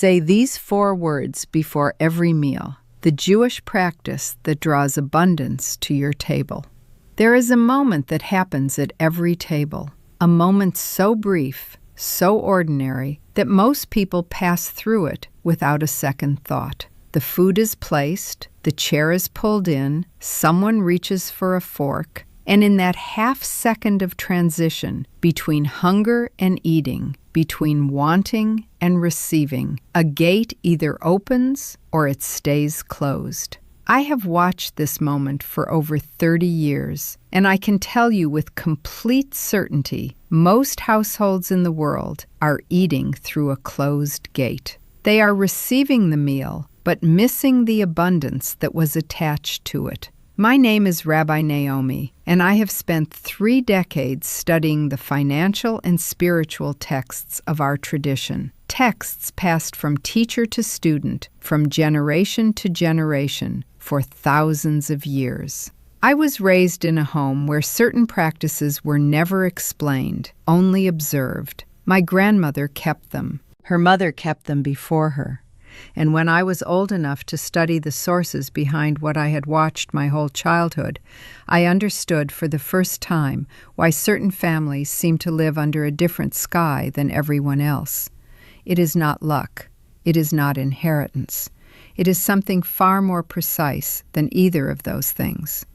Say these 4 words before every meal, the Jewish practice that draws abundance to your table. There is a moment that happens at every table, a moment so brief, so ordinary, that most people pass through it without a second thought. The food is placed, the chair is pulled in, someone reaches for a fork, and in that half-second of transition between hunger and eating, between wanting and receiving, a gate either opens or it stays closed. I have watched this moment for over 30 years, and I can tell you with complete certainty, most households in the world are eating through a closed gate. They are receiving the meal, but missing the abundance that was attached to it. My name is Rabbi Naomi, and I have spent 3 decades studying the financial and spiritual texts of our tradition, texts passed from teacher to student, from generation to generation, for thousands of years. I was raised in a home where certain practices were never explained, only observed. My grandmother kept them. Her mother kept them before her. And when I was old enough to study the sources behind what I had watched my whole childhood, I understood for the first time why certain families seem to live under a different sky than everyone else. It is not luck. It is not inheritance. It is something far more precise than either of those things.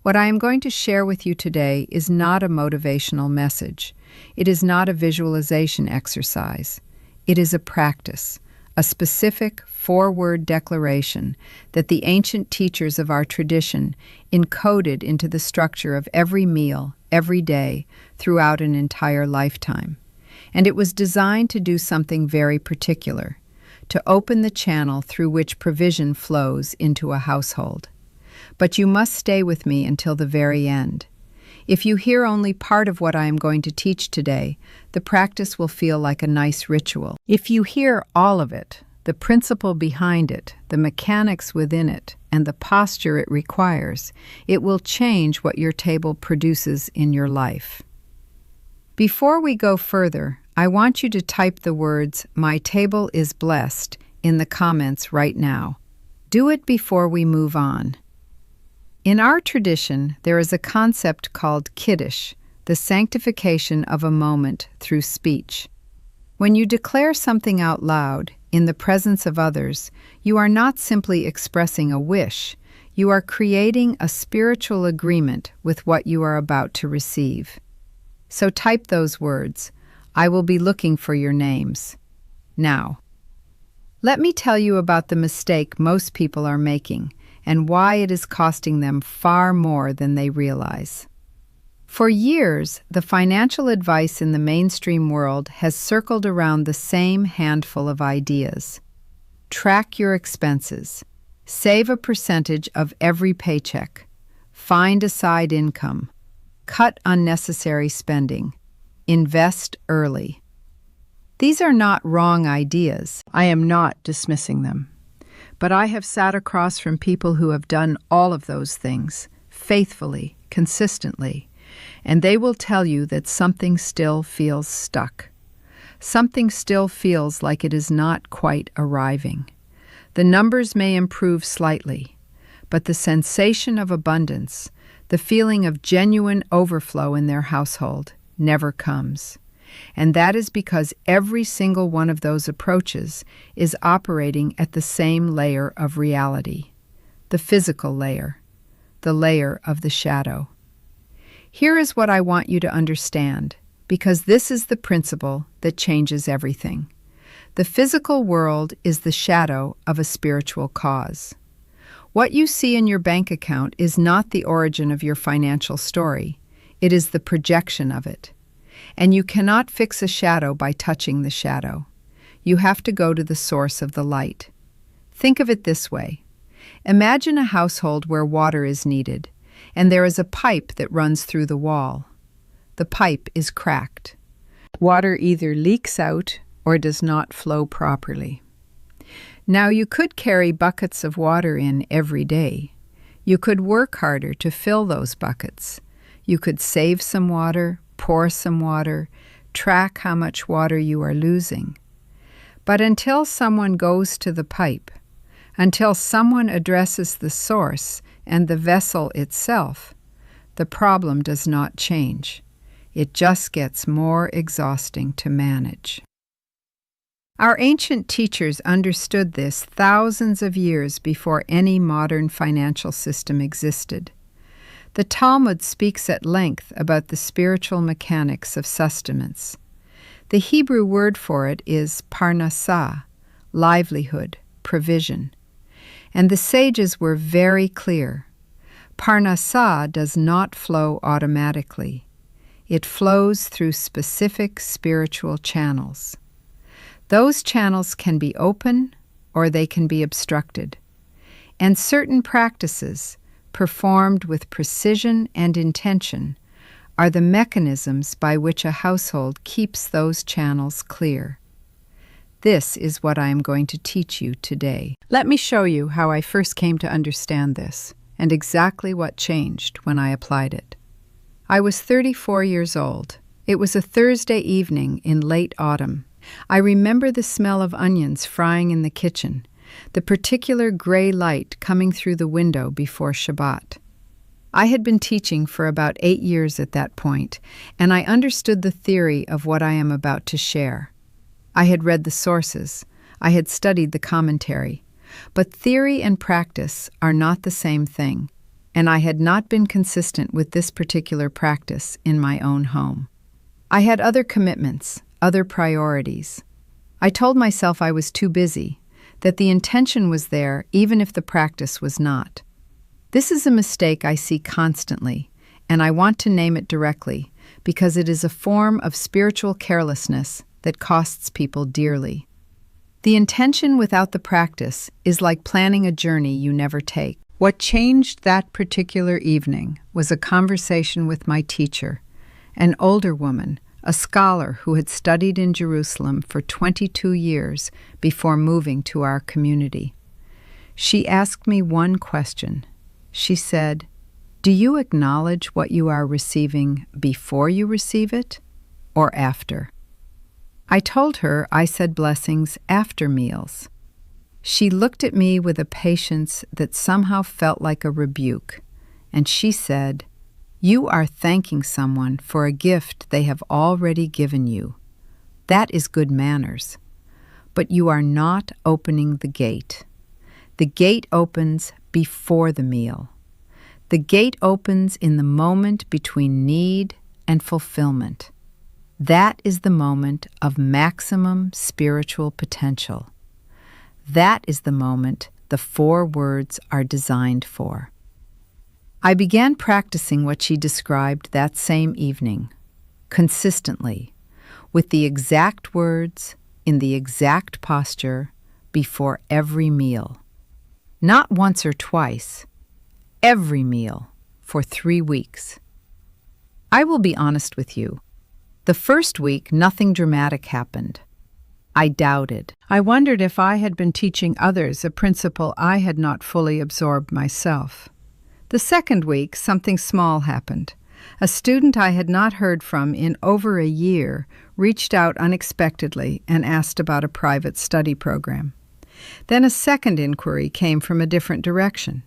What I am going to share with you today is not a motivational message. It is not a visualization exercise. It is a practice. A specific 4-word declaration that the ancient teachers of our tradition encoded into the structure of every meal, every day, throughout an entire lifetime. And it was designed to do something very particular, to open the channel through which provision flows into a household. But you must stay with me until the very end. If you hear only part of what I am going to teach today, the practice will feel like a nice ritual. If you hear all of it, the principle behind it, the mechanics within it, and the posture it requires, it will change what your table produces in your life. Before we go further, I want you to type the words, "My table is blessed," in the comments right now. Do it before we move on. In our tradition, there is a concept called Kiddush, the sanctification of a moment through speech. When you declare something out loud, in the presence of others, you are not simply expressing a wish, you are creating a spiritual agreement with what you are about to receive. So type those words. I will be looking for your names. Now, let me tell you about the mistake most people are making, and why it is costing them far more than they realize. For years, the financial advice in the mainstream world has circled around the same handful of ideas. Track your expenses. Save a percentage of every paycheck. Find a side income. Cut unnecessary spending. Invest early. These are not wrong ideas. I am not dismissing them. But I have sat across from people who have done all of those things, faithfully, consistently, and they will tell you that something still feels stuck. Something still feels like it is not quite arriving. The numbers may improve slightly, but the sensation of abundance, the feeling of genuine overflow in their household, never comes. And that is because every single one of those approaches is operating at the same layer of reality, the physical layer, the layer of the shadow. Here is what I want you to understand, because this is the principle that changes everything. The physical world is the shadow of a spiritual cause. What you see in your bank account is not the origin of your financial story. It is the projection of it. And you cannot fix a shadow by touching the shadow. You have to go to the source of the light. Think of it this way. Imagine a household where water is needed, and there is a pipe that runs through the wall. The pipe is cracked. Water either leaks out or does not flow properly. Now, you could carry buckets of water in every day. You could work harder to fill those buckets. You could save some water, pour some water, track how much water you are losing. But until someone goes to the pipe, until someone addresses the source and the vessel itself, the problem does not change. It just gets more exhausting to manage. Our ancient teachers understood this thousands of years before any modern financial system existed. The Talmud speaks at length about the spiritual mechanics of sustenance. The Hebrew word for it is parnassah, livelihood, provision. And the sages were very clear. Parnassah does not flow automatically. It flows through specific spiritual channels. Those channels can be open or they can be obstructed. And certain practices, performed with precision and intention, are the mechanisms by which a household keeps those channels clear. This is what I am going to teach you today. Let me show you how I first came to understand this and exactly what changed when I applied it. I was 34 years old. It was a Thursday evening in late autumn. I remember the smell of onions frying in the kitchen, the particular gray light coming through the window before Shabbat. I had been teaching for about 8 years at that point, and I understood the theory of what I am about to share. I had read the sources. I had studied the commentary. But theory and practice are not the same thing, and I had not been consistent with this particular practice in my own home. I had other commitments, other priorities. I told myself I was too busy, that the intention was there even if the practice was not. This is a mistake I see constantly, and I want to name it directly because it is a form of spiritual carelessness that costs people dearly. The intention without the practice is like planning a journey you never take. What changed that particular evening was a conversation with my teacher, an older woman, a scholar who had studied in Jerusalem for 22 years before moving to our community. She asked me one question. She said, "Do you acknowledge what you are receiving before you receive it, or after?" I told her I said blessings after meals. She looked at me with a patience that somehow felt like a rebuke, and she said, "You are thanking someone for a gift they have already given you. That is good manners. But you are not opening the gate. The gate opens before the meal. The gate opens in the moment between need and fulfillment. That is the moment of maximum spiritual potential. That is the moment the 4 words are designed for." I began practicing what she described that same evening, consistently, with the exact words, in the exact posture, before every meal. Not once or twice, every meal, for 3 weeks. I will be honest with you. The first week, nothing dramatic happened. I doubted. I wondered if I had been teaching others a principle I had not fully absorbed myself. The second week, something small happened. A student I had not heard from in over a year reached out unexpectedly and asked about a private study program. Then a second inquiry came from a different direction.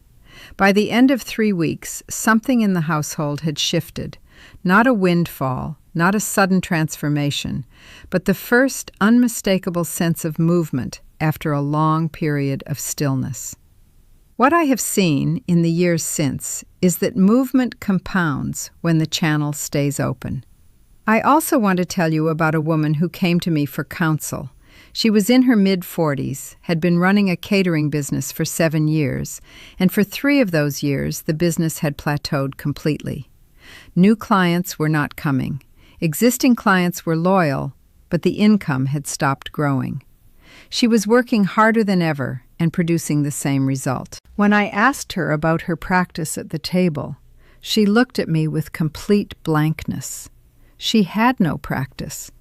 By the end of 3 weeks, something in the household had shifted. Not a windfall, not a sudden transformation, but the first unmistakable sense of movement after a long period of stillness. What I have seen in the years since is that movement compounds when the channel stays open. I also want to tell you about a woman who came to me for counsel. She was in her mid-40s, had been running a catering business for 7 years, and for 3 of those years the business had plateaued completely. New clients were not coming. Existing clients were loyal, but the income had stopped growing. She was working harder than ever and producing the same result. When I asked her about her practice at the table, she looked at me with complete blankness. She had no practice.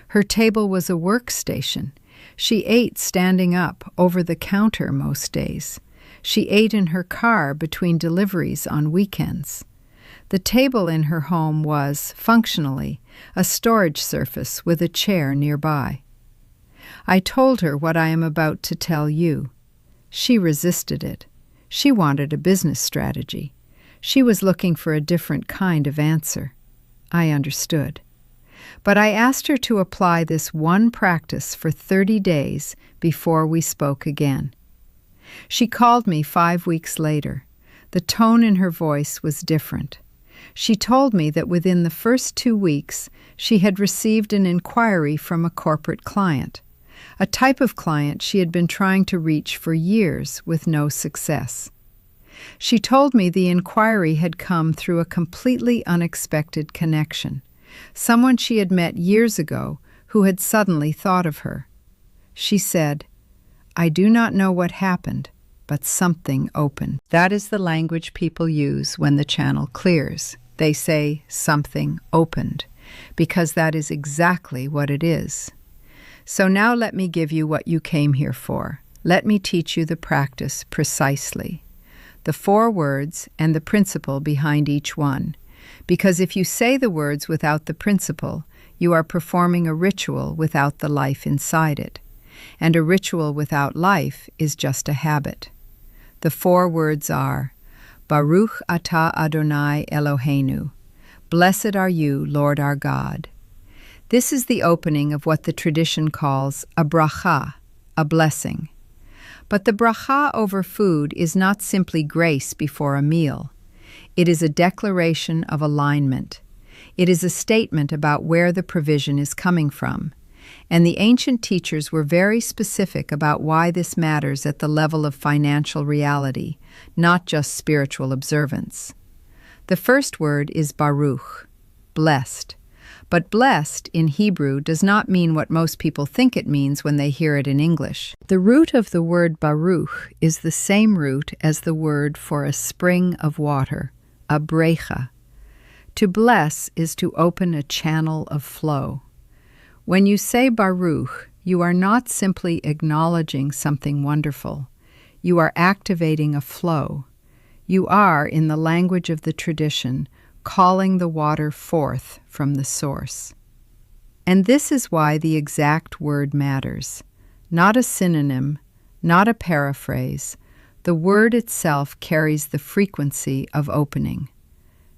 Her table was a workstation. She ate standing up over the counter most days. She ate in her car between deliveries on weekends. The table in her home was, functionally, a storage surface with a chair nearby. I told her what I am about to tell you. She resisted it. She wanted a business strategy. She was looking for a different kind of answer. I understood. But I asked her to apply this one practice for 30 days before we spoke again. She called me 5 weeks later. The tone in her voice was different. She told me that within the first 2 weeks, she had received an inquiry from a corporate client, a type of client she had been trying to reach for years with no success. She told me the inquiry had come through a completely unexpected connection, someone she had met years ago who had suddenly thought of her. She said, "I do not know what happened, but something opened." That is the language people use when the channel clears. They say, "something opened," because that is exactly what it is. So now let me give you what you came here for. Let me teach you the practice precisely, the 4 words and the principle behind each one. Because if you say the words without the principle, you are performing a ritual without the life inside it. And a ritual without life is just a habit. The 4 words are, Baruch atah Adonai Eloheinu. Blessed are you, Lord our God. This is the opening of what the tradition calls a bracha, a blessing. But the bracha over food is not simply grace before a meal. It is a declaration of alignment. It is a statement about where the provision is coming from. And the ancient teachers were very specific about why this matters at the level of financial reality, not just spiritual observance. The first word is Baruch, blessed. But blessed in Hebrew does not mean what most people think it means when they hear it in English. The root of the word Baruch is the same root as the word for a spring of water, a brecha. To bless is to open a channel of flow. When you say Baruch, you are not simply acknowledging something wonderful. You are activating a flow. You are, in the language of the tradition, calling the water forth from the source. And this is why the exact word matters. Not a synonym, not a paraphrase. The word itself carries the frequency of opening.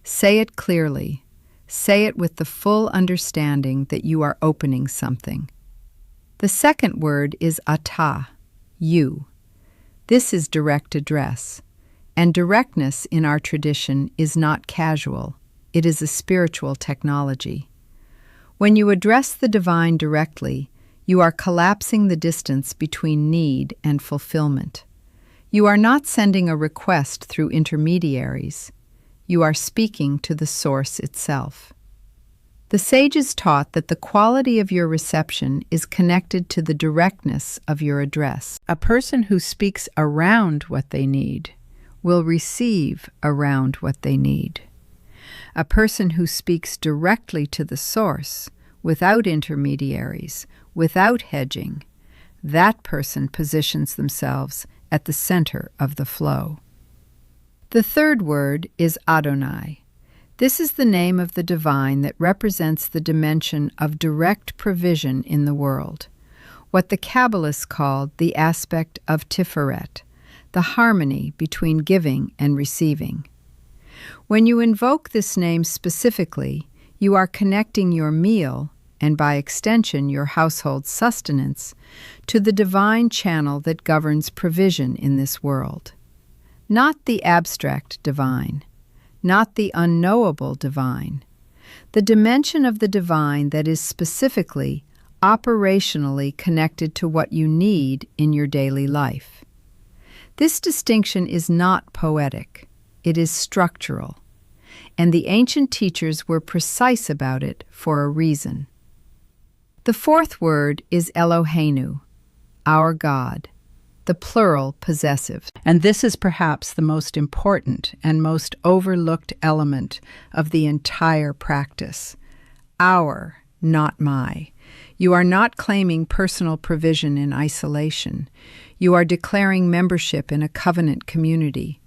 Say it clearly. Say it with the full understanding that you are opening something. The second word is atah, you. This is direct address. And directness in our tradition is not casual. It is a spiritual technology. When you address the divine directly, you are collapsing the distance between need and fulfillment. You are not sending a request through intermediaries. You are speaking to the source itself. The sages taught that the quality of your reception is connected to the directness of your address. A person who speaks around what they need will receive around what they need. A person who speaks directly to the source, without intermediaries, without hedging, that person positions themselves at the center of the flow. The third word is Adonai. This is the name of the divine that represents the dimension of direct provision in the world, what the Kabbalists called the aspect of Tiferet, the harmony between giving and receiving. When you invoke this name specifically, you are connecting your meal, and by extension your household sustenance, to the divine channel that governs provision in this world. Not the abstract divine, not the unknowable divine, the dimension of the divine that is specifically, operationally connected to what you need in your daily life. This distinction is not poetic. It is structural, and the ancient teachers were precise about it for a reason. The fourth word is Eloheinu, our God, the plural possessive. And this is perhaps the most important and most overlooked element of the entire practice. Our, not my. You are not claiming personal provision in isolation. You are declaring membership in a covenant community.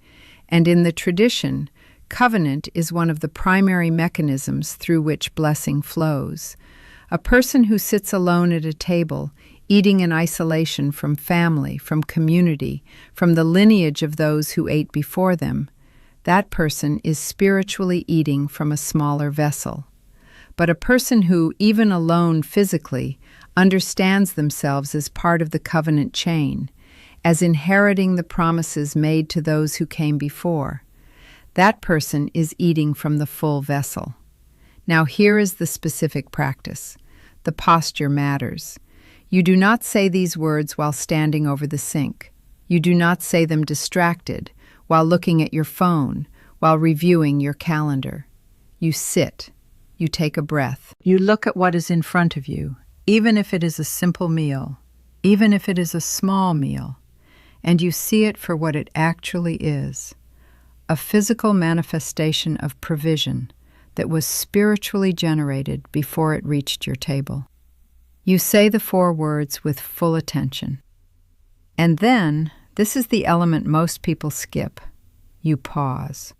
And in the tradition, covenant is one of the primary mechanisms through which blessing flows. A person who sits alone at a table eating in isolation from family, from community, from the lineage of those who ate before them, that person is spiritually eating from a smaller vessel. But a person who, even alone physically, understands themselves as part of the covenant chain, as inheriting the promises made to those who came before, that person is eating from the full vessel. Now here is the specific practice. The posture matters. You do not say these words while standing over the sink. You do not say them distracted, while looking at your phone, while reviewing your calendar. You sit. You take a breath. You look at what is in front of you, even if it is a simple meal, even if it is a small meal, and you see it for what it actually is, a physical manifestation of provision that was spiritually generated before it reached your table. You say the 4 words with full attention. And then, this is the element most people skip, you pause.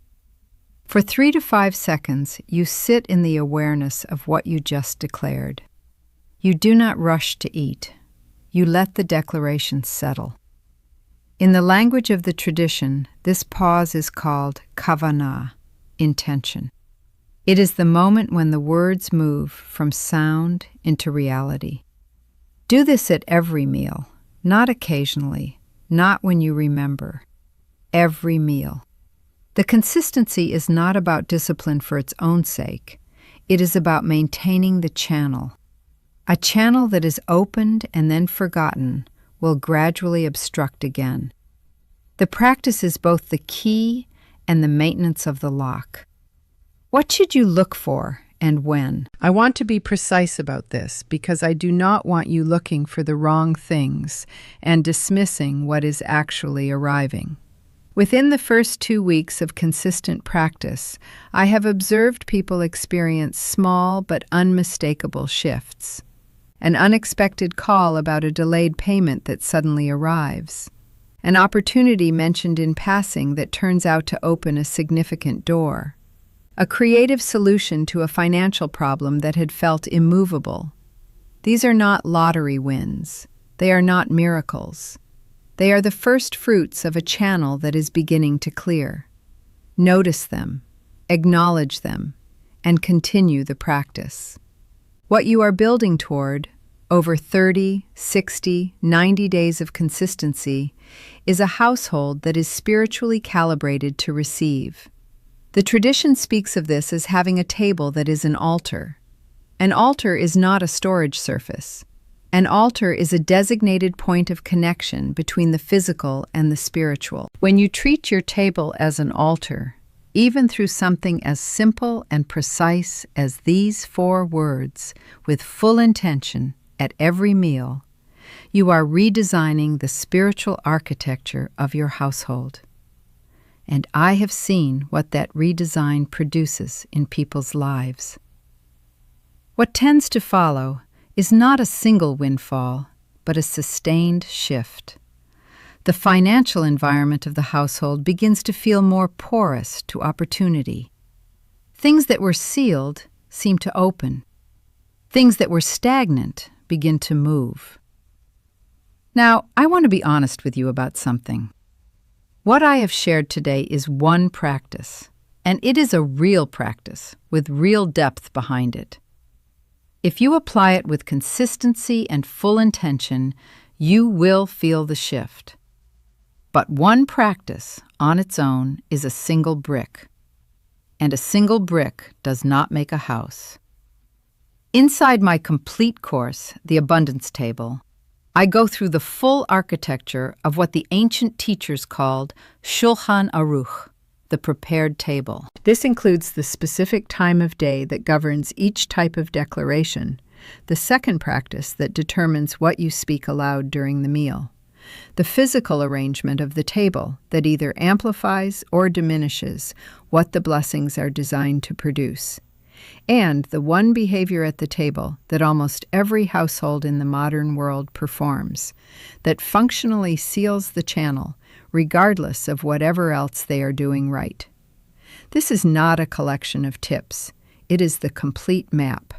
For 3 to 5 seconds, you sit in the awareness of what you just declared. You do not rush to eat. You let the declaration settle. In the language of the tradition, this pause is called kavanah, intention. It is the moment when the words move from sound into reality. Do this at every meal, not occasionally, not when you remember. Every meal. The consistency is not about discipline for its own sake. It is about maintaining the channel. A channel that is opened and then forgotten will gradually obstruct again. The practice is both the key and the maintenance of the lock. What should you look for and when? I want to be precise about this because I do not want you looking for the wrong things and dismissing what is actually arriving. Within the first 2 weeks of consistent practice, I have observed people experience small but unmistakable shifts. An unexpected call about a delayed payment that suddenly arrives. An opportunity mentioned in passing that turns out to open a significant door. A creative solution to a financial problem that had felt immovable. These are not lottery wins. They are not miracles. They are the first fruits of a channel that is beginning to clear. Notice them, acknowledge them, and continue the practice. What you are building toward, over 30, 60, 90 days of consistency, is a household that is spiritually calibrated to receive. The tradition speaks of this as having a table that is an altar. An altar is not a storage surface. An altar is a designated point of connection between the physical and the spiritual. When you treat your table as an altar, even through something as simple and precise as these 4 words, with full intention at every meal, you are redesigning the spiritual architecture of your household. And I have seen what that redesign produces in people's lives. What tends to follow is not a single windfall, but a sustained shift. The financial environment of the household begins to feel more porous to opportunity. Things that were sealed seem to open. Things that were stagnant begin to move. Now, I want to be honest with you about something. What I have shared today is one practice, and it is a real practice with real depth behind it. If you apply it with consistency and full intention, you will feel the shift. But one practice on its own is a single brick, and a single brick does not make a house. Inside my complete course, The Abundance Table, I go through the full architecture of what the ancient teachers called Shulchan Aruch, the prepared table. This includes the specific time of day that governs each type of declaration, the second practice that determines what you speak aloud during the meal, the physical arrangement of the table that either amplifies or diminishes what the blessings are designed to produce, and the one behavior at the table that almost every household in the modern world performs, that functionally seals the channel regardless of whatever else they are doing right. This is not a collection of tips. It is the complete map.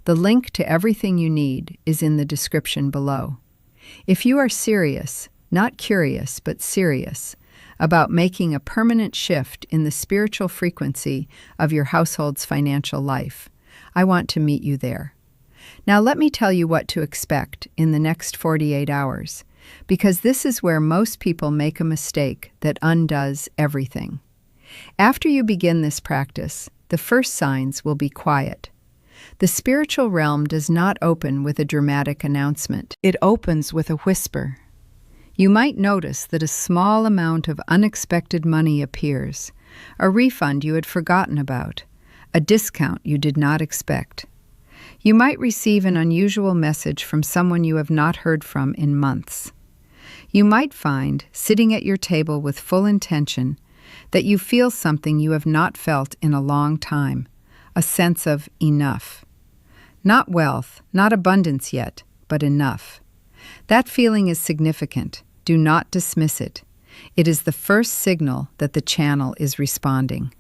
The link to everything you need is in the description below. If you are serious, not curious, but serious, about making a permanent shift in the spiritual frequency of your household's financial life, I want to meet you there. Now let me tell you what to expect in the next 48 hours, because this is where most people make a mistake that undoes everything. After you begin this practice, the first signs will be quiet. The spiritual realm does not open with a dramatic announcement. It opens with a whisper. You might notice that a small amount of unexpected money appears, a refund you had forgotten about, a discount you did not expect. You might receive an unusual message from someone you have not heard from in months. You might find, sitting at your table with full intention, that you feel something you have not felt in a long time, a sense of enough. Not wealth, not abundance yet, but enough. That feeling is significant. Do not dismiss it. It is the first signal that the channel is responding.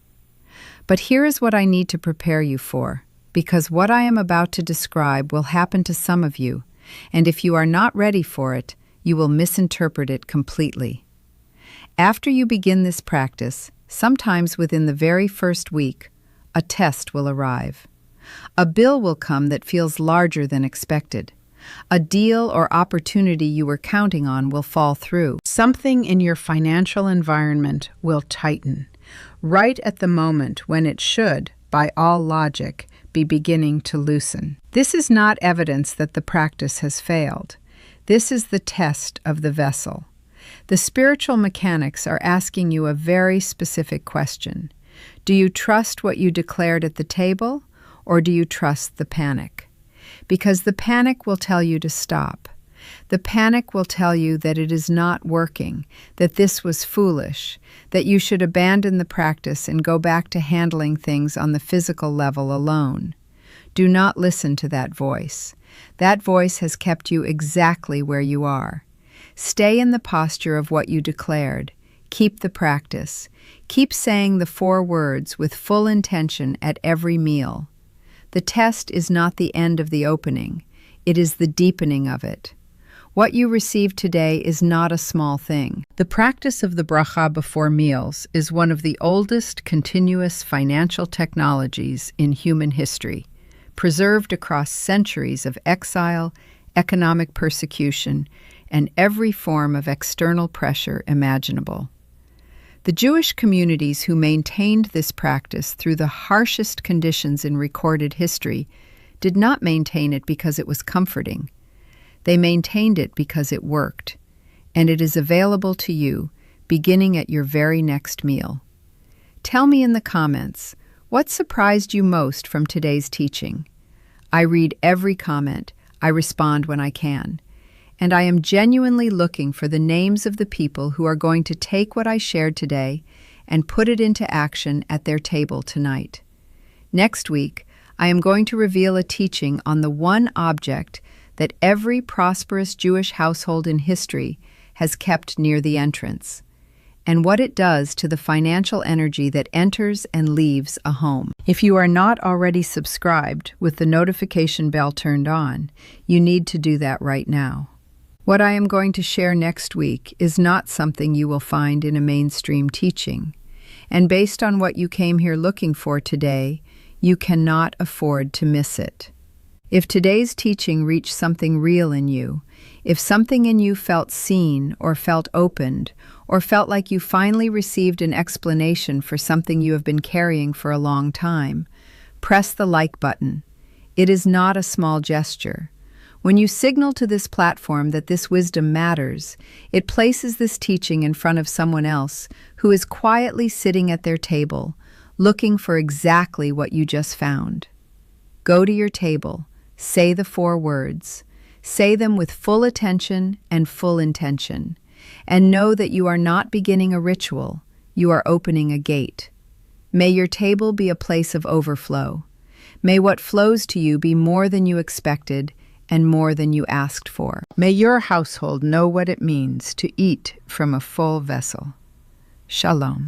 But here is what I need to prepare you for, because what I am about to describe will happen to some of you, and if you are not ready for it, you will misinterpret it completely. After you begin this practice, sometimes within the very first week, a test will arrive. A bill will come that feels larger than expected. A deal or opportunity you were counting on will fall through. Something in your financial environment will tighten, right at the moment when it should, by all logic, be beginning to loosen. This is not evidence that the practice has failed. This is the test of the vessel. The spiritual mechanics are asking you a very specific question. Do you trust what you declared at the table, or do you trust the panic? Because the panic will tell you to stop. The panic will tell you that it is not working, that this was foolish, that you should abandon the practice and go back to handling things on the physical level alone. Do not listen to that voice. That voice has kept you exactly where you are. Stay in the posture of what you declared. Keep the practice. Keep saying the 4 words with full intention at every meal. The test is not the end of the opening. It is the deepening of it. What you receive today is not a small thing. The practice of the bracha before meals is one of the oldest continuous financial technologies in human history, preserved across centuries of exile, economic persecution, and every form of external pressure imaginable. The Jewish communities who maintained this practice through the harshest conditions in recorded history did not maintain it because it was comforting. They maintained it because it worked, and it is available to you beginning at your very next meal. Tell me in the comments, what surprised you most from today's teaching? I read every comment. I respond when I can. And I am genuinely looking for the names of the people who are going to take what I shared today and put it into action at their table tonight. Next week, I am going to reveal a teaching on the one object that every prosperous Jewish household in history has kept near the entrance, and what it does to the financial energy that enters and leaves a home. If you are not already subscribed with the notification bell turned on, you need to do that right now. What I am going to share next week is not something you will find in a mainstream teaching, and based on what you came here looking for today, you cannot afford to miss it. If today's teaching reached something real in you, if something in you felt seen or felt opened, or felt like you finally received an explanation for something you have been carrying for a long time, press the like button. It is not a small gesture. When you signal to this platform that this wisdom matters, it places this teaching in front of someone else who is quietly sitting at their table, looking for exactly what you just found. Go to your table, say the 4 words, say them with full attention and full intention, and know that you are not beginning a ritual, you are opening a gate. May your table be a place of overflow. May what flows to you be more than you expected and more than you asked for. May your household know what it means to eat from a full vessel. Shalom.